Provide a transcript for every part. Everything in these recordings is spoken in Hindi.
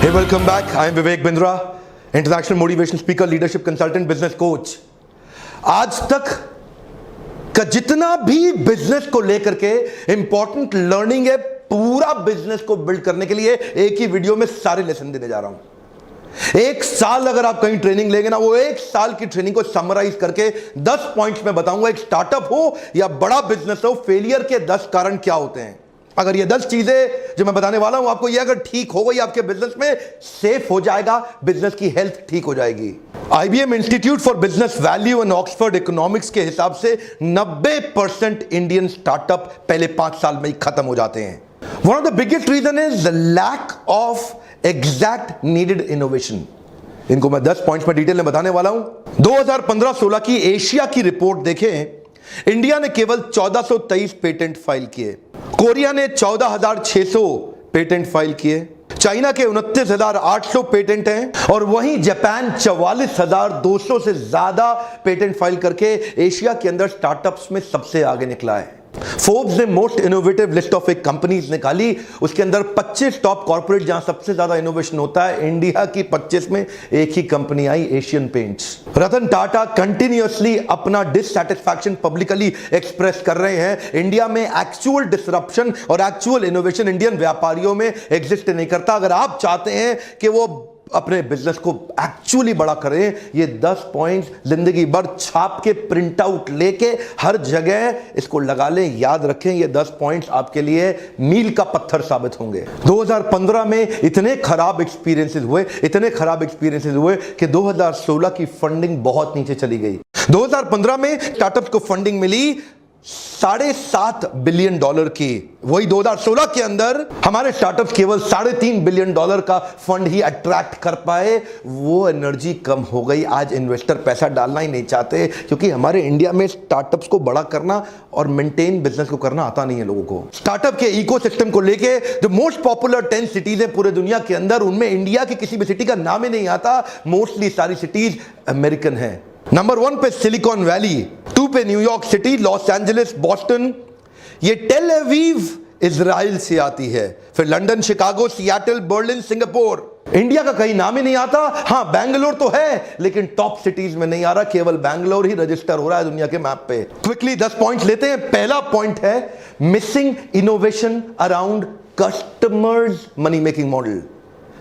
Hey, welcome back. I am Vivek Bindra, international motivation speaker, leadership consultant, business coach. आज तक का जितना भी बिजनेस को लेकर के इंपॉर्टेंट लर्निंग है, पूरा बिजनेस को बिल्ड करने के लिए एक ही वीडियो में सारे लेसन देने जा रहा हूं। एक साल अगर आप कहीं ट्रेनिंग लेंगे ना, वो एक साल की ट्रेनिंग को समराइज करके 10 पॉइंट्स में बताऊंगा। एक स्टार्टअप हो या बड़ा बिजनेस हो, फेलियर के 10 कारण क्या होते हैं। अगर ये 10 चीजें जो मैं बताने वाला हूं आपको, ये अगर ठीक हो गई, आपके बिजनेस में सेफ हो जाएगा, बिजनेस की हेल्थ ठीक हो जाएगी। IBM institute for business value and Oxford economics के हिसाब से 90% इंडियन स्टार्टअप पहले 5 साल में ही खत्म हो जाते हैं। One of the biggest reason is the lack of exact needed innovation. इनको मैं 10 पॉइंट्स में डिटेल में बताने वाला हूं। 2015-16 की एशिया की रिपोर्ट देखें, इंडिया ने केवल 1423 पेटेंट फाइल किए, कोरिया ने 14,600 पेटेंट फाइल किए, चाइना के 29,800 पेटेंट हैं और वहीं जापान 44,200 से ज्यादा पेटेंट फाइल करके एशिया के अंदर स्टार्टअप्स में सबसे आगे निकला है। फोर्ब्स ने मोस्ट इनोवेटिव लिस्ट ऑफ एक कंपनीज निकाली, उसके अंदर 25 टॉप कॉर्पोरेट जहां सबसे ज्यादा इनोवेशन होता है, इंडिया की 25 में एक ही कंपनी आई, Asian paints. Ratan Tata continuously अपना डिससैटिस्फैक्शन पब्लिकली एक्सप्रेस कर रहे हैं। इंडिया में एक्चुअल डिसरप्शन और एक्चुअल इनोवेशन इंडियन व्यापारियों में एग्जिस्ट नहीं करता। अगर आप चाहते हैं कि वो अपने बिजनेस को एक्चुअली बड़ा करें, ये 10 पॉइंट्स जिंदगी भर छाप के प्रिंट आउट लेके हर जगह इसको लगा लें, याद रखें। ये 10 पॉइंट्स आपके लिए मील का पत्थर साबित होंगे। 2015 में इतने खराब एक्सपीरियंसेस हुए कि 2016 की फंडिंग बहुत नीचे चली गई। 2015 में स्टार्टअप्स को फंडिंग मिली $7.5 बिलियन की। वही 2016 के अंदर हमारे स्टार्टअप्स केवल $3.5 बिलियन का फंड ही अट्रैक्ट कर पाए। वो एनर्जी कम हो गई। आज इन्वेस्टर पैसा डालना ही नहीं चाहते, क्योंकि हमारे इंडिया में स्टार्टअप्स को बड़ा करना और मेंटेन बिजनेस को करना आता नहीं है लोगों को। स्टार्टअप के इकोसिस्टम को लेके जो मोस्ट पॉपुलर 10 सिटीज है पूरे दुनिया के अंदर, उनमें इंडिया की किसी भी सिटी का नाम ही नहीं आता। मोस्टली सारी सिटीज अमेरिकन है। नंबर 1 पे सिलिकॉन वैली, 2 पे New York city, Los Angeles, Boston, ये टेल अवीव इजराइल से आती है, फिर London, Chicago, Seattle, Berlin, Singapore. India का कहीं नाम ही नहीं आता। हां, बैंगलोर तो है, लेकिन टॉप सिटीज में नहीं आ रहा। केवल बैंगलोर ही रजिस्टर हो रहा है दुनिया के मैप पे। क्विकली 10 पॉइंट्स लेते हैं। पहला पॉइंट है missing innovation around customers money making model.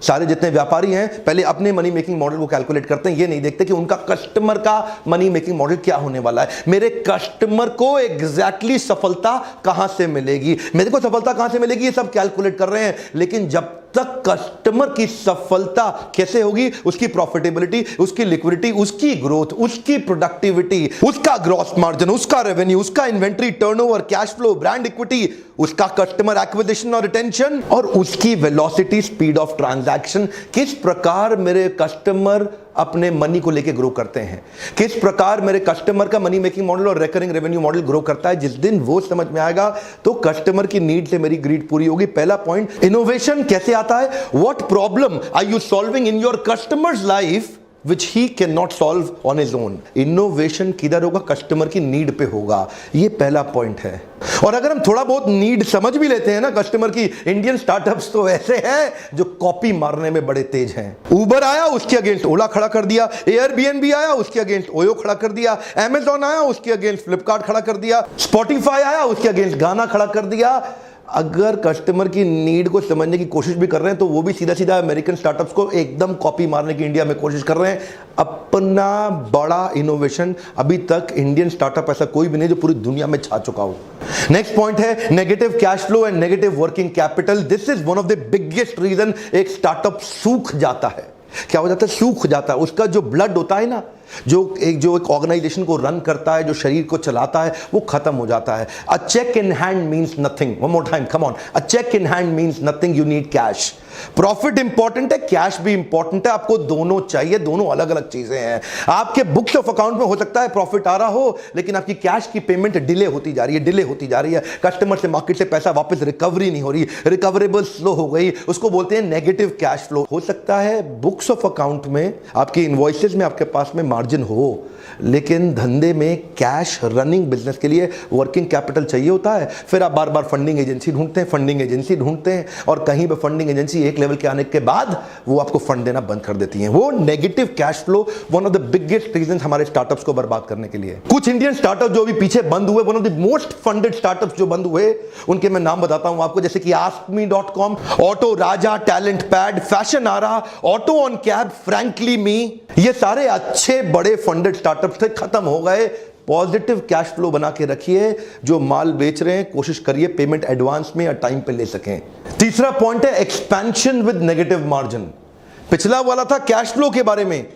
सारे जितने व्यापारी हैं पहले अपने मनी मेकिंग मॉडल को कैलकुलेट करते हैं, ये नहीं देखते कि उनका कस्टमर का मनी मेकिंग मॉडल क्या होने वाला है। मेरे कस्टमर को एग्जैक्टली सफलता कहां से मिलेगी, मेरे को सफलता कहां से मिलेगी, ये सब कैलकुलेट कर रहे हैं। लेकिन जब तक कस्टमर की सफलता कैसे होगी, उसकी प्रॉफिटेबिलिटी, उसकी लिक्विडिटी, उसकी ग्रोथ, उसकी प्रोडक्टिविटी, उसका ग्रॉस मार्जिन, उसका रेवेन्यू, उसका inventory turnover, cash flow, brand equity, उसका कस्टमर एक्विजिशन और रिटेंशन, और उसकी वेलोसिटी, स्पीड ऑफ ट्रांजैक्शन, किस प्रकार मेरे कस्टमर अपने मनी को लेके ग्रो करते हैं, किस प्रकार मेरे कस्टमर का मनी मेकिंग मॉडल और रिकरिंग रेवेन्यू मॉडल ग्रो करता है। जिस दिन वो समझ में आएगा तो कस्टमर की नीड से मेरी ग्रीड पूरी होगी। पहला पॉइंट, इनोवेशन कैसे आता है, what problem are you solving in your customers life which he cannot solve on his own। Innovation किधर होगा, कस्टमर की नीड पे होगा। ये पहला पॉइंट है। और अगर हम थोड़ा बहुत नीड समझ भी लेते हैं ना कस्टमर की, इंडियन स्टार्टअप्स तो ऐसे हैं जो कॉपी मारने में बड़े तेज हैं। उबर आया, उसके अगेंस्ट ओला खड़ा कर दिया। एयरबीएनबी आया, उसके अगेंस्ट ओयो खड़ा कर दिया। अमेज़न आया, उसके अगेंस्ट फ्लिपकार्ट खड़ा कर दिया। स्पॉटिफाई आया, उसके अगेंस्ट गाना खड़ा कर दिया। अगर कस्टमर की नीड को समझने की कोशिश भी कर रहे हैं तो वो भी सीधा सीधा अमेरिकन स्टार्टअप्स को एकदम कॉपी मारने की इंडिया में कोशिश कर रहे हैं। अपना बड़ा इनोवेशन अभी तक इंडियन स्टार्टअप ऐसा कोई भी नहीं जो पूरी दुनिया में छा चुका हो। नेक्स्ट पॉइंट है negative cash flow and negative working capital. This is one of the biggest reason एक स्टार्टअप सूख जाता है। क्या हो जाता है, सूख जाता है। उसका जो ब्लड होता है ना, जो एक ऑर्गेनाइजेशन को रन करता है, जो शरीर को चलाता है, वो खत्म हो जाता है। A cheque in hand means nothing. One more time, come on. A cheque in hand means nothing, you need cash. Profit important है, कैश भी इंपॉर्टेंट है। आपको दोनों चाहिए, दोनों अलग अलग चीजें हैं। आपके बुक्स ऑफ अकाउंट में हो सकता है प्रॉफिट आ रहा हो, लेकिन आपकी कैश की पेमेंट डिले होती जा रही है। कस्टमर से, मार्केट से पैसा वापस रिकवरी नहीं हो रही, रिकवरेबल स्लो हो गई, उसको बोलते हैं नेगेटिव कैश फ्लो। हो सकता है बुक्स ऑफ अकाउंट में, आपकी इनवॉइसेस में आपके पास में मार्जिन हो, लेकिन धंधे में कैश रनिंग बिजनेस के लिए वर्किंग कैपिटल चाहिए होता है। फिर आप बार बार फंडिंग एजेंसी ढूंढते हैं और कहीं पे फंडिंग एजेंसी एक लेवल के आने के बाद वो आपको फंड देना बंद कर देती हैं। वो negative cash flow one of the biggest reason हमारे स्टार्टअप्स को बर्बाद करने के लिए। कुछ इंडियन स्टार्टअप जो अभी पीछे बंद हुए, one of the most funded startups जो बंद हुए, उनके मैं नाम बताता हूं आपको, जैसे कि askme.com, auto Raja, talent pad, fashionara, auto on cab, frankly me, ये सारे अच्छे बड़े फंडेड स्टार्टअप्स थे, खत्म हो गए। पॉजिटिव कैश फ्लो बना के रखिए। जो माल बेच रहे हैं कोशिश करिए पेमेंट एडवांस में या टाइम पे ले सकें। तीसरा पॉइंट है एक्सपेंशन विद नेगेटिव मार्जिन। पिछला वाला था कैश फ्लो के बारे में,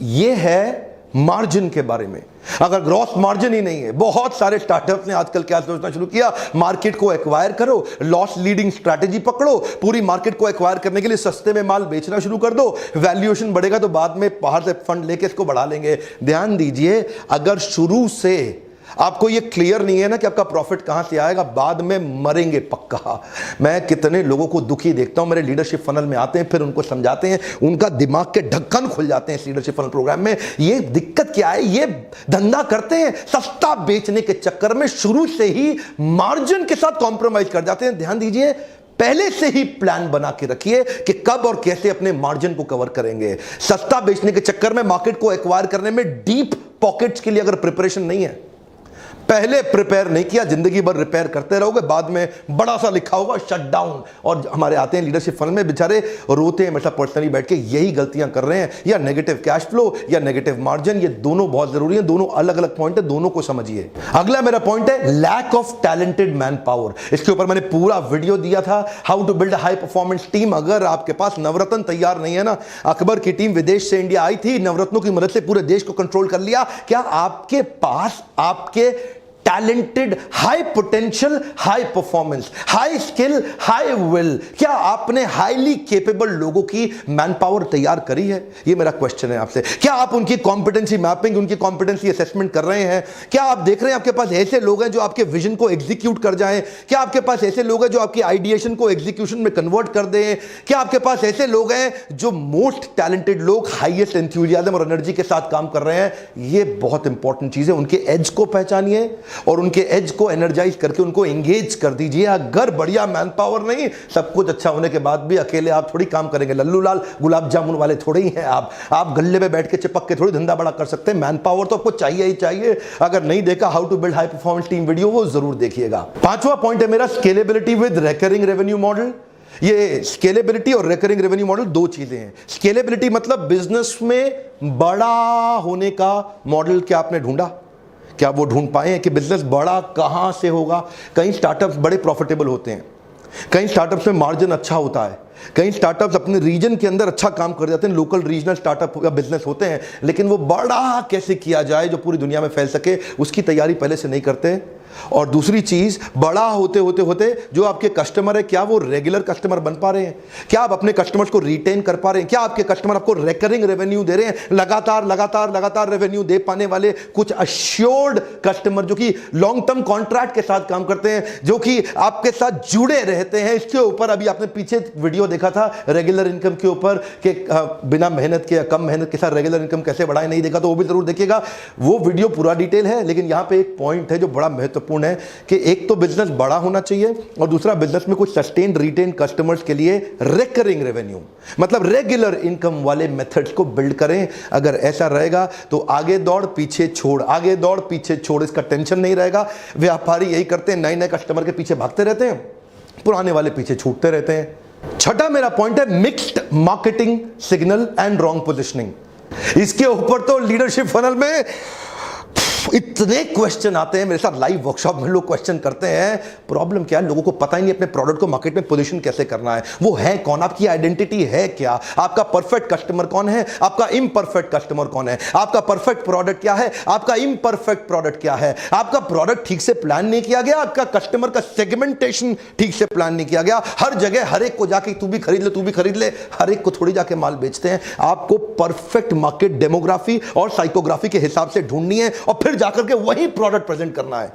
यह है मार्जिन के बारे में। अगर ग्रॉस मार्जिन ही नहीं है, बहुत सारे स्टार्टअप्स ने आजकल क्या सोचना शुरू किया, मार्केट को एक्वायर करो, लॉस लीडिंग स्ट्रैटेजी पकड़ो, पूरी मार्केट को एक्वायर करने के लिए सस्ते में माल बेचना शुरू कर दो, वैल्यूएशन बढ़ेगा तो बाद में बाहर से फंड लेके इसको बढ़ा लेंगे। ध्यान दीजिए, अगर शुरू से आपको ये क्लियर नहीं है ना कि आपका प्रॉफिट कहां से आएगा, बाद में मरेंगे पक्का। मैं कितने लोगों को दुखी देखता हूं, मेरे लीडरशिप फनल में आते हैं, फिर उनको समझाते हैं, उनका दिमाग के ढक्कन खुल जाते हैं इस लीडरशिप फनल प्रोग्राम में। ये दिक्कत क्या है, ये धंधा करते हैं सस्ता बेचने के चक्कर में शुरू से ही मार्जिन के साथ कॉम्प्रोमाइज कर जाते हैं। ध्यान दीजिए, पहले से ही प्लान बना के रखिए कि कब और कैसे अपने मार्जिन को कवर करेंगे। सस्ता बेचने के चक्कर में मार्केट को एक्वायर करने में डीप पॉकेट्स के लिए अगर प्रिपरेशन नहीं है, पहले प्रिपेयर नहीं किया, जिंदगी भर रिपेयर करते रहोगे, बाद में बड़ा सा लिखा होगा शट डाउन। और हमारे आते हैं लीडरशिप फनल में, बेचारे रोते हैं हमेशा पर्सनली बैठ के, यही गलतियां कर रहे हैं। या नेगेटिव कैश फ्लो या नेगेटिव मार्जिन, ये दोनों बहुत जरूरी है, दोनों अलग अलग पॉइंट है, दोनों को समझिए। अगला मेरा पॉइंट है lack of talented manpower. इसके ऊपर मैंने पूरा वीडियो दिया था, how to build high performance team. अगर आपके पास नवरत्न तैयार नहीं है ना, अकबर की टीम विदेश से इंडिया आई थी, नवरत्नों की मदद से पूरे देश को कंट्रोल कर लिया। क्या आपके पास आपके talented, high potential, high performance, high skill, high will, क्या आपने हाईली केपेबल लोगों की मैन पावर तैयार करी है? ये मेरा क्वेश्चन है आपसे। क्या आप उनकी कॉम्पिटेंसी मैपिंग, उनकी कॉम्पिटेंसी असेसमेंट कर रहे हैं? क्या आप देख रहे हैं आपके पास ऐसे लोग हैं जो आपके विजन को एग्जीक्यूट कर जाएं? क्या आपके पास ऐसे लोग हैं जो आपकी आइडिएशन को एग्जीक्यूशन में कन्वर्ट कर दें? क्या आपके पास ऐसे लोग हैं जो मोस्ट टैलेंटेड लोग हाईएस्ट एंथुसियाज्म और एनर्जी के साथ काम कर रहे हैं? ये बहुत इंपॉर्टेंट चीज है। उनके एज को पहचानिए और उनके एज को एनर्जाइज करके उनको एंगेज कर दीजिए। अगर बढ़िया मैन पावर नहीं, सब कुछ अच्छा होने के बाद भी अकेले आप थोड़ी काम करेंगे, लल्लू लाल गुलाब जामुन वाले थोड़े ही हैं आप गल्ले में बैठ के चिपक के थोड़ी धंधा बड़ा कर सकते हैं। मैन पावर तो आपको चाहिए ही चाहिए। अगर नहीं देखा how to build high performance team video, वो जरूर देखिएगा। पांचवा पॉइंट है मेरा scalability with recurring revenue model. ये स्केलेबिलिटी और रिकरिंग रेवेन्यू मॉडल दो चीजें हैं। स्केलेबिलिटी मतलब बिजनेस में बड़ा होने का मॉडल क्या आपने ढूंढा, क्या वो ढूंढ पाए हैं कि बिजनेस बड़ा कहां से होगा? कई स्टार्टअप्स बड़े प्रॉफिटेबल होते हैं, कई स्टार्टअप्स में मार्जिन अच्छा होता है, कई स्टार्टअप्स अपने रीजन के अंदर अच्छा काम कर जाते हैं, लोकल रीजनल स्टार्टअप या बिजनेस होते हैं, लेकिन वो बड़ा कैसे किया जाए जो पूरी दुनिया में फैल सके, उसकी तैयारी पहले से नहीं करते। और दूसरी चीज, बड़ा होते होते होते जो आपके कस्टमर है, क्या वो रेगुलर कस्टमर बन पा रहे हैं? क्या आप अपने कस्टमर्स को रिटेन कर पा रहे हैं? क्या आपके कस्टमर आपको रिकरिंग रेवेन्यू दे रहे हैं? लगातार लगातार लगातार रेवेन्यू दे पाने वाले कुछ अश्योर्ड कस्टमर जो कि लॉन्ग टर्म कॉन्ट्रैक्ट के साथ काम करते हैं, जो कि आपके साथ जुड़े रहते हैं। इसके ऊपर अभी आपने पीछे वीडियो देखा था रेगुलर इनकम के ऊपर कि बिना मेहनत के या कम मेहनत के साथ रेगुलर इनकम कैसे बढ़ाएं, नहीं देखा तो वो भी जरूर देखिएगा। वो वीडियो पूरा डिटेल है, लेकिन यहां पे एक पॉइंट है जो बड़ा महत्वपूर्ण है कि एक तो बिजनेस बड़ा होना चाहिए और दूसरा बिजनेस में कुछ सस्टेन्ड रिटेन कस्टमर्स के लिए रिकरिंग रेवेन्यू मतलब रेगुलर इनकम वाले मेथड्स को बिल्ड करें। अगर ऐसा रहेगा तो आगे दौड़ पीछे छोड़, आगे दौड़ पीछे छोड़, इसका टेंशन नहीं रहेगा। व्यापारी यही करते हैं, नए नए कस्टमर के पीछे भागते रहते हैं, पुराने वाले पीछे छूटते रहते हैं। छठा मेरा पॉइंट है mixed marketing signal and wrong positioning. इसके ऊपर तो लीडरशिप फनल में इतने क्वेश्चन आते हैं, मेरे साथ लाइव वर्कशॉप में लोग क्वेश्चन करते हैं। प्रॉब्लम क्या है, लोगों को पता ही नहीं अपने प्रोडक्ट को मार्केट में पोजीशन कैसे करना है। वो है कौन, आपकी आइडेंटिटी है क्या, आपका परफेक्ट कस्टमर कौन है, आपका इम्परफेक्ट कस्टमर कौन है, आपका परफेक्ट प्रोडक्ट क्या है, आपका इम्परफेक्ट प्रोडक्ट क्या है। आपका प्रोडक्ट ठीक से प्लान नहीं किया गया, आपका कस्टमर का सेगमेंटेशन ठीक से प्लान नहीं किया गया। हर जगह हर एक को जाके तू भी खरीद ले, तू भी खरीद ले, हर एक को थोड़ी जाके माल बेचते हैं। आपको परफेक्ट मार्केट डेमोग्राफी और साइकोग्राफी के हिसाब से ढूंढनी है और फिर जाकर के वही प्रोडक्ट प्रेजेंट करना है।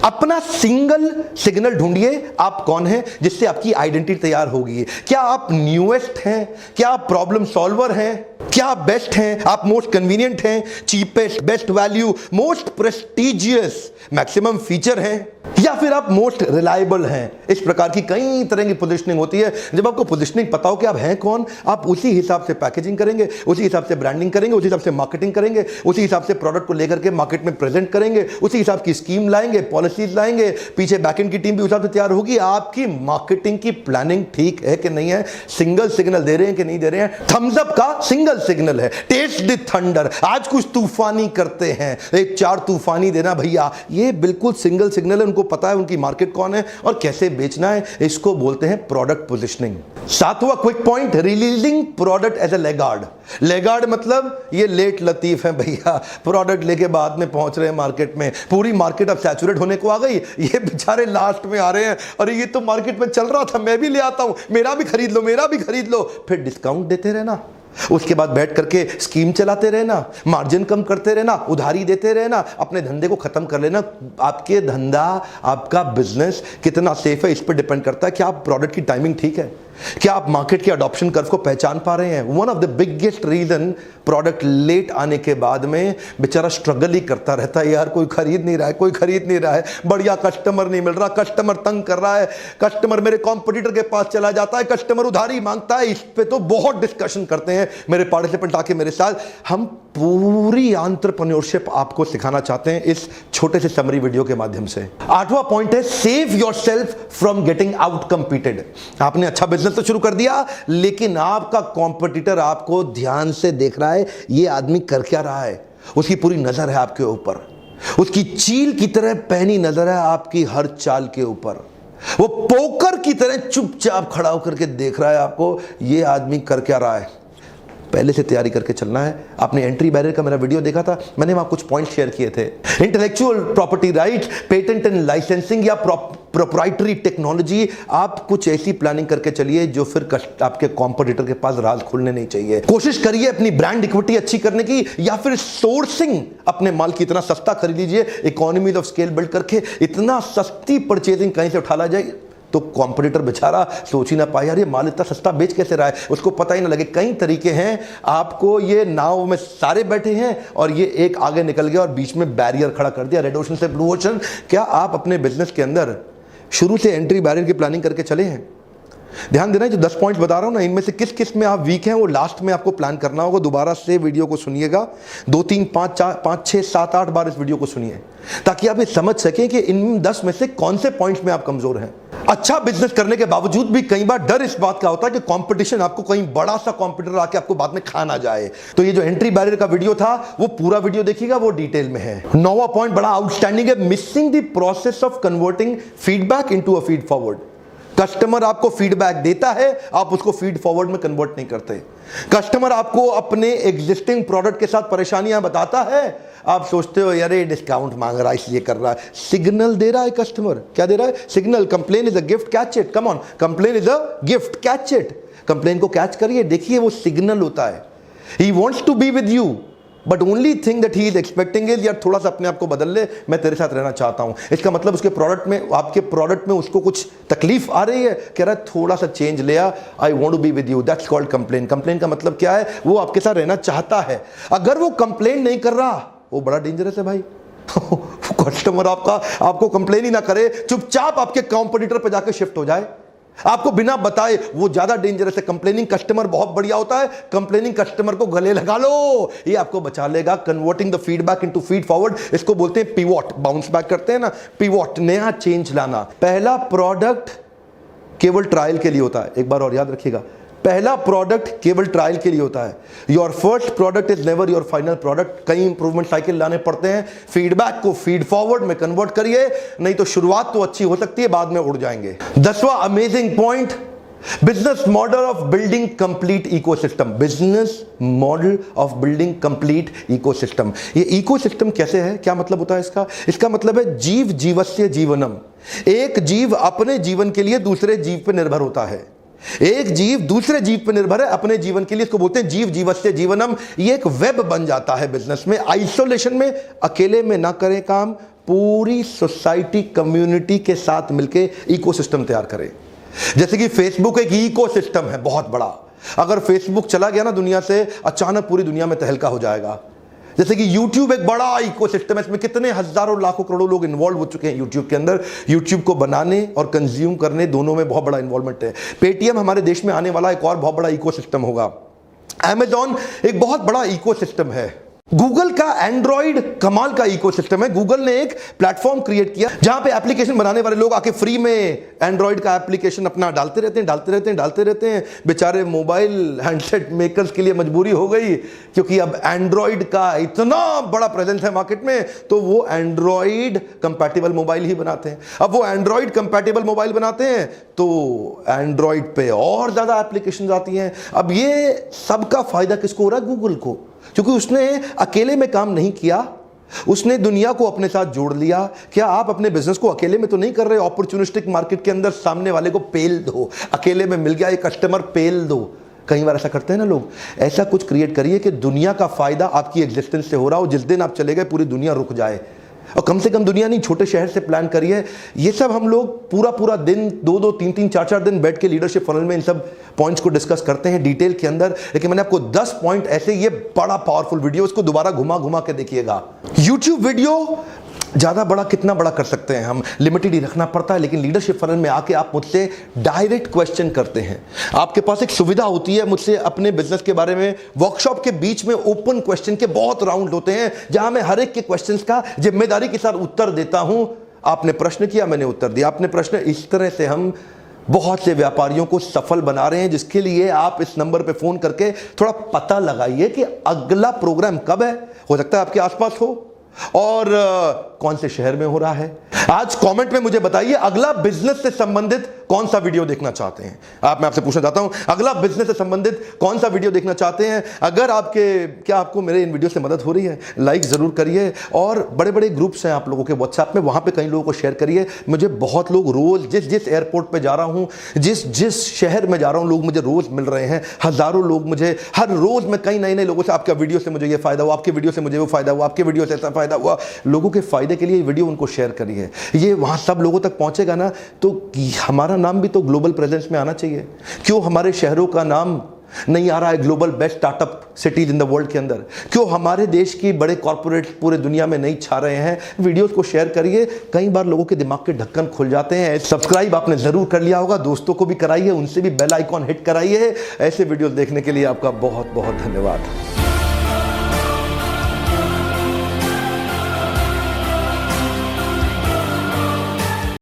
अपना सिंगल सिग्नल ढूंढिए, आप कौन हैं, जिससे आपकी आइडेंटिटी तैयार होगी। क्या आप न्यूएस्ट हैं, क्या आप प्रॉब्लम सॉल्वर हैं, क्या आप बेस्ट हैं, आप मोस्ट कन्वीनियंट हैं, cheapest, best value, most prestigious, maximum feature हैं, या फिर आप मोस्ट रिलायबल हैं। इस प्रकार की कई तरह की पोजीशनिंग होती है। जब आपको पोजीशनिंग पता हो कि आप हैं कौन, आप उसी हिसाब से पैकेजिंग करेंगे, उसी हिसाब से ब्रांडिंग करेंगे, उसी हिसाब से मार्केटिंग करेंगे, उसी हिसाब से प्रोडक्ट को लेकर के मार्केट में प्रेजेंट करेंगे, उसी हिसाब की स्कीम लाएंगे, पॉलिसीज लाएंगे, पीछे बैकएंड की टीम भी उस हिसाब से तैयार होगी। आपकी मार्केटिंग की प्लानिंग ठीक है कि नहीं है, सिंगल सिग्नल दे रहे हैं कि नहीं दे रहे हैं। थम्स अप का सिंगल सिग्नल है, टेस्ट द थंडर, आज कुछ तूफानी करते हैं, एक 4 तूफानी देना भैया, ये बिल्कुल सिंगल सिग्नल है। उनको पता है उनकी मार्केट कौन है और कैसे बेचना है। इसको बोलते हैं प्रोडक्ट पोजीशनिंग। 7वां quick point, releasing product as a laggard. Laggard मतलब ये लेट लतीफ है भैया, प्रोडक्ट लेके बाद में पहुंच रहे हैं मार्केट में, पूरी मार्केट अब सैचुरेट होने को आ गई, ये बेचारे लास्ट में आ रहे हैं, अरे ये तो मार्केट में चल रहा था, मैं भी ले आता हूं, मेरा भी खरीद लो, मेरा भी खरीद लो। फिर डिस्काउंट देते रहना, उसके बाद बैठ करके स्कीम चलाते रहना, मार्जिन कम करते रहना, उधारी देते रहना, अपने धंधे को खत्म कर लेना। आपके धंधा, आपका बिजनेस कितना सेफ है, इस पर डिपेंड करता है कि आप प्रोडक्ट की टाइमिंग ठीक है, क्या आप मार्केट के अडॉप्शन कर्व को पहचान पा रहे हैं। One of the biggest reason product late आने के बाद में बेचारा स्ट्रगल ही करता रहता है, यार कोई खरीद नहीं रहा है, कोई खरीद नहीं रहा है, बढ़िया कस्टमर नहीं मिल रहा, कस्टमर तंग कर रहा है, कस्टमर मेरे कॉम्पिटिटर के पास चला जाता है, कस्टमर उधारी मांगता है। इस पे तो बहुत डिस्कशन करते हैं मेरे पार्टिसिपेंट आके मेरे साथ। हम पूरी एंटरप्रेन्योरशिप आपको सिखाना चाहते हैं इस छोटे से समरी वीडियो के माध्यम से। 8वां पॉइंट है, save yourself from getting out competed. आपने अच्छा बिजनेस तो शुरू कर दिया, लेकिन आपका कॉम्पिटिटर आपको ध्यान से देख रहा है, ये आदमी कर क्या रहा है, उसकी पूरी नजर है आपके ऊपर, उसकी चील की तरह पैनी नजर है आपकी हर चाल के ऊपर, वो पोकर की तरह चुपचाप खड़ा होकर के देख रहा है आपको, ये आदमी कर क्या रहा है। पहले से तैयारी करके चलना है। आपने एंट्री बैरियर का मेरा वीडियो देखा था, मैंने वहां कुछ पॉइंट शेयर किए थे। Intellectual property right, patent and licensing या प्रोप्राइटरी टेक्नोलॉजी, आप कुछ ऐसी प्लानिंग करके चलिए जो फिर आपके कॉम्पिटिटर के पास राज खुलने नहीं चाहिए। कोशिश करिए अपनी ब्रांड इक्विटी अच्छी करने की, या फिर सोर्सिंग, अपने माल की इतना सस्ता खरीद लीजिए, इकोनॉमीज ऑफ स्केल बिल्ड करके इतना सस्ती परचेजिंग कहीं से उठा ला जाए तो कॉम्पिटिटर बेचारा सोच ही ना पाए, यार ये माल इतना सस्ता बेच कैसे रहा है, उसको पता ही ना लगे। कई तरीके हैं, आपको ये नाव में सारे बैठे हैं और ये एक आगे निकल गया और बीच में बैरियर खड़ा कर दिया, रेड ओशन से ब्लू ओशन। क्या आप अपने बिजनेस के अंदर शुरू से एंट्री बैरियर की प्लानिंग करके चले हैं? ध्यान देना, जो 10 पॉइंट्स बता रहा हूं ना, इनमें से किस किस में आप वीक हैं वो लास्ट में आपको प्लान करना होगा। दोबारा से वीडियो को सुनिएगा, 2 3 5 4 5 6 7 8 बार इस वीडियो को सुनिए, ताकि आप ये समझ सकें कि इन 10 में से कौन से पॉइंट्स में आप कमजोर हैं। अच्छा बिजनेस करने के बावजूद भी कई बार डर इस बात का होता है कि कंपटीशन, आपको कहीं बड़ा सा कंपटीटर आके आपको बाद में खा ना जाए। तो ये जो एंट्री बैरियर का वीडियो था, वो पूरा वीडियो देखिएगा, वो डिटेल में है। 9वां पॉइंट बड़ा आउटस्टैंडिंग है, missing the process of converting feedback into a feed forward. Customer आपको फीडबैक देता है, आप उसको फीड फॉरवर्ड में कन्वर्ट नहीं करते। कस्टमर आपको अपने एग्जिस्टिंग प्रोडक्ट के साथ परेशानियां बताता है, आप सोचते हो यार ये डिस्काउंट मांग रहा है इसलिए कर रहा है। सिग्नल दे रहा है कस्टमर, क्या दे रहा है? Signal. Complain is a gift, catch it, come on, complain is a gift, catch it. Complain को कैच करिए, देखिए वो सिग्नल होता है। He wants to be with you, but only thing that he is expecting is, यार थोड़ा सा अपने आप को बदल ले, मैं तेरे साथ रहना चाहता हूं। इसका मतलब उसके प्रोडक्ट में, आपके प्रोडक्ट में उसको कुछ तकलीफ आ रही है, कह रहा है थोड़ा सा चेंज ले आ, I want to be with you, that's called complain. Complain का मतलब क्या है? वो आपके साथ रहना चाहता है। अगर वो कंप्लेन नहीं कर रहा, वो बड़ा डेंजरस है भाई। कस्टमर आपको कंप्लेन ही ना करे, चुपचाप आपके कॉम्पिटिटर पे जाकर शिफ्ट हो जाए, आपको बिना बताए, वो ज्यादा डेंजरस है। कंप्लेनिंग कस्टमर बहुत बढ़िया होता है, कंप्लेनिंग कस्टमर को गले लगा लो, ये आपको बचा लेगा। Converting the feedback into feed forward, इसको बोलते हैं पिवोट। बाउंस बैक करते हैं ना, पिवोट, नया चेंज लाना। पहला प्रोडक्ट केवल ट्रायल के लिए होता है, एक बार और याद रखिएगा, पहला प्रोडक्ट केवल ट्रायल के लिए होता है। Your first product is never your final product. कई इंप्रूवमेंट साइकिल लाने पड़ते हैं, फीडबैक को फीड फॉरवर्ड में कन्वर्ट करिए, नहीं तो शुरुआत तो अच्छी हो सकती है, बाद में उड़ जाएंगे। 10वां amazing point, business model of building complete ecosystem. Business model of building complete ecosystem. ये इकोसिस्टम कैसे है, क्या मतलब होता है इसका? इसका मतलब है जीव जीवस्य जीवनम। एक जीव अपने जीवन के लिए दूसरे जीव पर निर्भर होता है, एक जीव दूसरे जीव पर निर्भर है अपने जीवन के लिए, इसको बोलते हैं जीव जीवस्य जीवनम। ये एक वेब बन जाता है बिजनेस में। आइसोलेशन में, अकेले में ना करें काम, पूरी सोसाइटी कम्युनिटी के साथ मिलके इकोसिस्टम तैयार करें। जैसे कि फेसबुक एक इकोसिस्टम है बहुत बड़ा, अगर फेसबुक चला गया ना दुनिया से, अचानक पूरी दुनिया में तहलका हो जाएगा। जैसे कि YouTube एक बड़ा इकोसिस्टम है, इसमें कितने हजारों लाखों करोड़ों लोग इन्वॉल्व हो चुके हैं YouTube के अंदर। YouTube को बनाने और कंज्यूम करने दोनों में बहुत बड़ा इन्वॉल्वमेंट है। पेटीएम हमारे देश में आने वाला एक और बहुत बड़ा इकोसिस्टम होगा। Amazon एक बहुत बड़ा इकोसिस्टम है। गूगल का एंड्रॉइड कमाल का इकोसिस्टम है। गूगल ने एक प्लेटफॉर्म क्रिएट किया जहां पे एप्लीकेशन बनाने वाले लोग आके फ्री में एंड्रॉइड का एप्लीकेशन अपना डालते रहते हैं। बेचारे मोबाइल हैंडसेट मेकर्स के लिए मजबूरी हो गई, क्योंकि अब एंड्रॉइड का इतना बड़ा प्रेजेंस है मार्केट में, तो वो एंड्रॉइड कंपैटिबल मोबाइल ही बनाते हैं। अब वो एंड्रॉइड कंपैटिबल मोबाइल बनाते हैं तो एंड्रॉइड पे और ज्यादा एप्लीकेशन आती हैं। अब ये सबका फायदा किसको हो रहा है? गूगल को, क्योंकि उसने अकेले में काम नहीं किया, उसने दुनिया को अपने साथ जोड़ लिया। क्या आप अपने बिजनेस को अकेले में तो नहीं कर रहे? अपॉर्चुनिस्टिक मार्केट के अंदर सामने वाले को पेल दो, अकेले में मिल गया एक कस्टमर, पेल दो। कई बार ऐसा करते हैं ना लोग। ऐसा कुछ क्रिएट करिए कि दुनिया का फायदा आपकी एग्जिस्टेंस से हो रहा हो, जिस दिन आप चले गए पूरी दुनिया रुक जाए। और कम से कम दुनिया नहीं, छोटे शहर से प्लान करिए। ये सब हम लोग पूरा दिन 2-2, 3-3, 4-4 दिन बैठ के लीडरशिप फनल में इन सब पॉइंट्स को डिस्कस करते हैं डिटेल के अंदर। लेकिन मैंने आपको 10 पॉइंट ऐसे, ये बड़ा पावरफुल वीडियो, इसको दोबारा घुमा के देखिएगा। YouTube वीडियो ज़्यादा बड़ा कितना बड़ा कर सकते हैं हम, लिमिटेड ही रखना पड़ता है। लेकिन लीडरशिप फनल में आके आप मुझसे डायरेक्ट क्वेश्चन करते हैं। आपके पास एक सुविधा होती है मुझसे अपने बिजनेस के बारे में, वर्कशॉप के बीच में ओपन क्वेश्चन के बहुत राउंड होते हैं, जहां मैं हर एक के क्वेश्चंस का जिम्मेदारी के साथ उत्तर देता हूं। आपने प्रश्न किया, मैंने उत्तर दिया, आपने प्रश्न। इस तरह से हम बहुत से व्यापारियों को सफल बना रहे हैं, जिसके लिए आप इस नंबर पे फोन करके थोड़ा पता लगाइए कि अगला प्रोग्राम कब है। हो सकता है आपके आसपास हो और कौन से शहर में हो रहा है। आज कमेंट में मुझे बताइए अगला बिजनेस से संबंधित कौन सा वीडियो देखना चाहते हैं आप। मैं आपसे पूछना चाहता हूं, अगला बिजनेस से संबंधित कौन सा वीडियो देखना चाहते हैं। अगर आपको मेरे इन वीडियो से मदद हो रही है, लाइक जरूर करिए। और बड़े बड़े ग्रुप्स हैं आप लोगों के व्हाट्सएप में, वहां पे कई लोगों को शेयर करिए। मुझे बहुत लोग रोज जिस एयरपोर्ट पे जा रहा हूं, जिस शहर में जा रहा हूं, लोग मुझे रोज मिल रहे हैं। हजारों लोग मुझे हर रोज, मैं कई नए लोगों से, आपका वीडियो से मुझे ये फायदा हुआ, आपके वीडियो से मुझे वो फायदा हुआ, आपके वीडियो से ऐसा फायदा हुआ। लोगों के फायदे के लिए वीडियो उनको शेयर करिए। ये वहां सब लोगों तक पहुंचेगा ना, तो हमारा नाम भी तो ग्लोबल प्रेजेंस में आना चाहिए। क्यों हमारे शहरों का नाम नहीं आ रहा है global best startup cities in the world के अंदर? क्यों हमारे देश की बड़े कॉर्पोरेट पूरे दुनिया में नहीं छा रहे हैं? वीडियोस को शेयर करिए। कई बार लोगों के दिमाग के ढक्कन खुल जाते हैं। सब्सक्राइब आपने जरूर कर लिया होगा, दोस्तों को भी कराइए, उनसे भी बेल आइकॉन हिट कराइए। ऐसे वीडियोस देखने के लिए आपका बहुत बहुत धन्यवाद।